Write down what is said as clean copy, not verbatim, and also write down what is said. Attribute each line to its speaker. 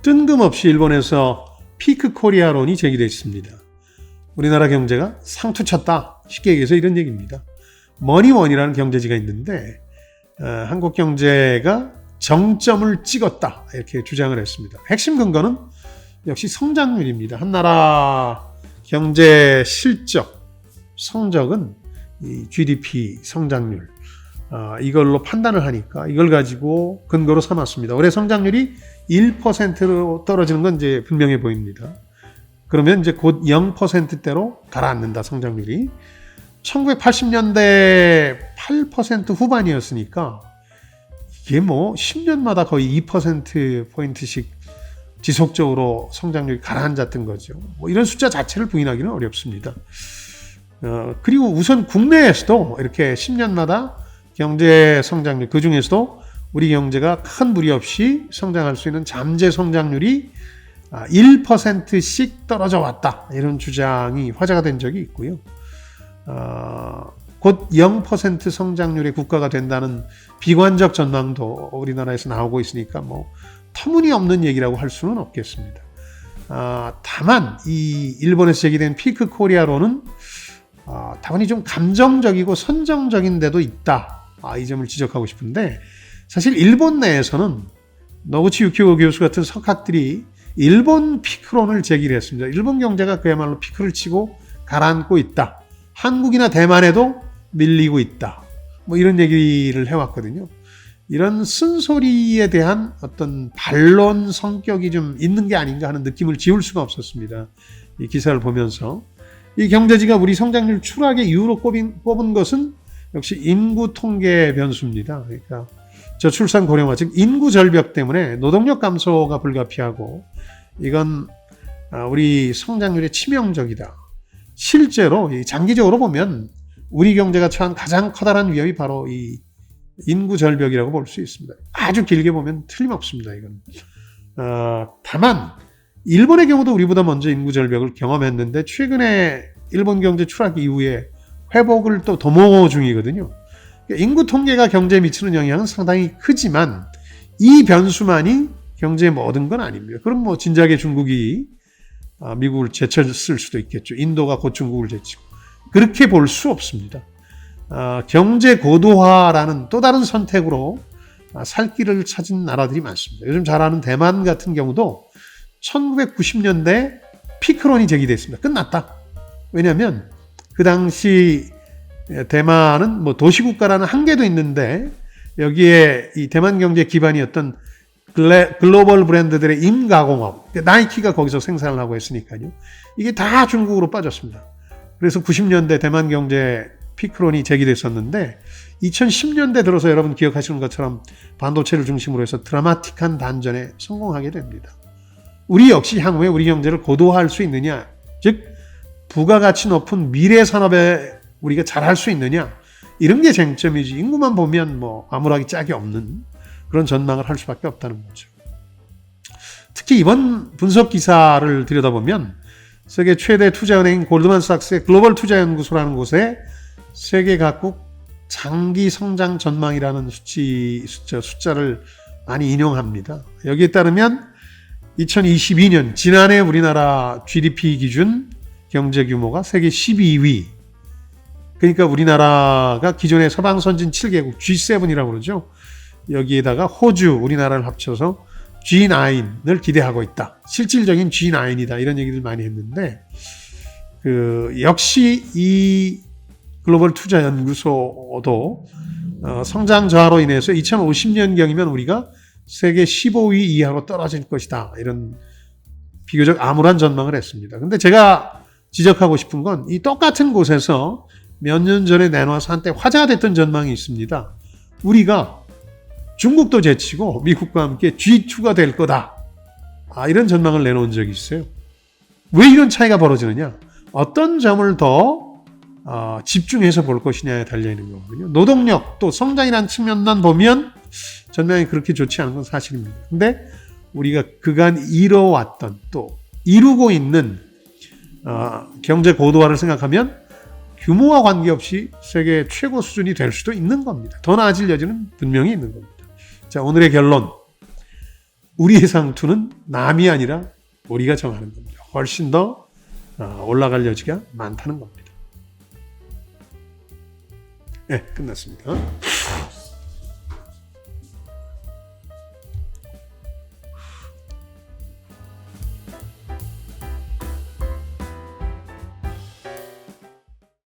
Speaker 1: 뜬금없이 일본에서 피크 코리아론이 제기됐습니다. 우리나라 경제가 상투쳤다. 쉽게 얘기해서 이런 얘기입니다. 머니원이라는 경제지가 있는데 한국 경제가 정점을 찍었다. 이렇게 주장을 했습니다. 핵심 근거는 역시 성장률입니다. 한 나라 경제 실적, 성적은 이 GDP 성장률 이걸로 판단을 하니까 이걸 가지고 근거로 삼았습니다. 올해 성장률이 1%로 떨어지는 건 이제 분명해 보입니다. 그러면 이제 곧 0%대로 가라앉는다, 성장률이. 1980년대 8% 후반이었으니까 이게 뭐 10년마다 거의 2%포인트씩 지속적으로 성장률이 가라앉았던 거죠. 뭐 이런 숫자 자체를 부인하기는 어렵습니다. 그리고 우선 국내에서도 이렇게 10년마다 경제 성장률, 그 중에서도 우리 경제가 큰 무리 없이 성장할 수 있는 잠재 성장률이 1%씩 떨어져 왔다. 이런 주장이 화제가 된 적이 있고요. 곧 0% 성장률의 국가가 된다는 비관적 전망도 우리나라에서 나오고 있으니까 뭐 터무니없는 얘기라고 할 수는 없겠습니다. 다만 이 일본에서 제기된 피크 코리아론은 다분히 좀 감정적이고 선정적인 데도 있다. 이 점을 지적하고 싶은데 사실 일본 내에서는 노구치 유키오 교수 같은 석학들이 일본 피크론을 제기를 했습니다. 일본 경제가 그야말로 피크를 치고 가라앉고 있다. 한국이나 대만에도 밀리고 있다. 뭐 이런 얘기를 해왔거든요. 이런 쓴소리에 대한 어떤 반론 성격이 좀 있는 게 아닌가 하는 느낌을 지울 수가 없었습니다. 이 기사를 보면서. 이 경제지가 우리 성장률 추락의 이유로 꼽은 것은 역시 인구 통계 변수입니다. 그러니까 저출산 고령화, 즉 인구 절벽 때문에 노동력 감소가 불가피하고 이건 우리 성장률에 치명적이다. 실제로 장기적으로 보면 우리 경제가 처한 가장 커다란 위협이 바로 이 인구 절벽이라고 볼 수 있습니다. 아주 길게 보면 틀림없습니다. 이건. 다만 일본의 경우도 우리보다 먼저 인구 절벽을 경험했는데 최근에 일본 경제 추락 이후에 회복을 또 도모 중이거든요. 인구 통계가 경제에 미치는 영향은 상당히 크지만 이 변수만이 경제의 모든 건 아닙니다. 그럼 뭐 진작에 중국이 미국을 제쳤을 수도 있겠죠. 인도가 곧 중국을 제치고. 그렇게 볼 수 없습니다. 경제 고도화라는 또 다른 선택으로 살 길을 찾은 나라들이 많습니다. 요즘 잘 아는 대만 같은 경우도 1990년대 피크론이 제기됐습니다. 끝났다. 왜냐하면 그 당시 대만은 뭐 도시국가라는 한계도 있는데 여기에 이 대만 경제 기반이었던 글로벌 브랜드들의 임가공업, 나이키가 거기서 생산을 하고 했으니까요. 이게 다 중국으로 빠졌습니다. 그래서 90년대 대만 경제 피크론이 제기됐었는데 2010년대 들어서 여러분 기억하시는 것처럼 반도체를 중심으로 해서 드라마틱한 반전에 성공하게 됩니다. 우리 역시 향후에 우리 경제를 고도화할 수 있느냐, 즉 부가가치 높은 미래 산업에 우리가 잘할 수 있느냐, 이런 게 쟁점이지 인구만 보면 뭐 아무라기 짝이 없는 그런 전망을 할 수밖에 없다는 거죠. 특히 이번 분석 기사를 들여다보면 세계 최대 투자은행인 골드만삭스의 글로벌 투자연구소라는 곳에 세계 각국 장기 성장 전망이라는 숫자를 많이 인용합니다. 여기에 따르면 2022년 지난해 우리나라 GDP 기준 경제 규모가 세계 12위. 그러니까 우리나라가 기존의 서방 선진 7개국 G7이라고 그러죠. 여기에다가 호주, 우리나라를 합쳐서 G9을 기대하고 있다. 실질적인 G9이다. 이런 얘기를 많이 했는데 역시 이 글로벌 투자 연구소도 성장 저하로 인해서 2050년경이면 우리가 세계 15위 이하로 떨어질 것이다. 이런 비교적 암울한 전망을 했습니다. 근데 제가 지적하고 싶은 건 이 똑같은 곳에서 몇 년 전에 내놔서 한때 화제가 됐던 전망이 있습니다. 우리가 중국도 제치고 미국과 함께 G2가 될 거다. 이런 전망을 내놓은 적이 있어요. 왜 이런 차이가 벌어지느냐? 어떤 점을 더 집중해서 볼 것이냐에 달려있는 거거든요. 노동력 또 성장이라는 측면만 보면 전망이 그렇게 좋지 않은 건 사실입니다. 근데 우리가 그간 이뤄왔던 또 이루고 있는 경제 고도화를 생각하면 규모와 관계없이 세계 최고 수준이 될 수도 있는 겁니다. 더 나아질 여지는 분명히 있는 겁니다. 자, 오늘의 결론. 우리의 상투는 남이 아니라 우리가 정하는 겁니다. 훨씬 더 올라갈 여지가 많다는 겁니다. 네, 끝났습니다.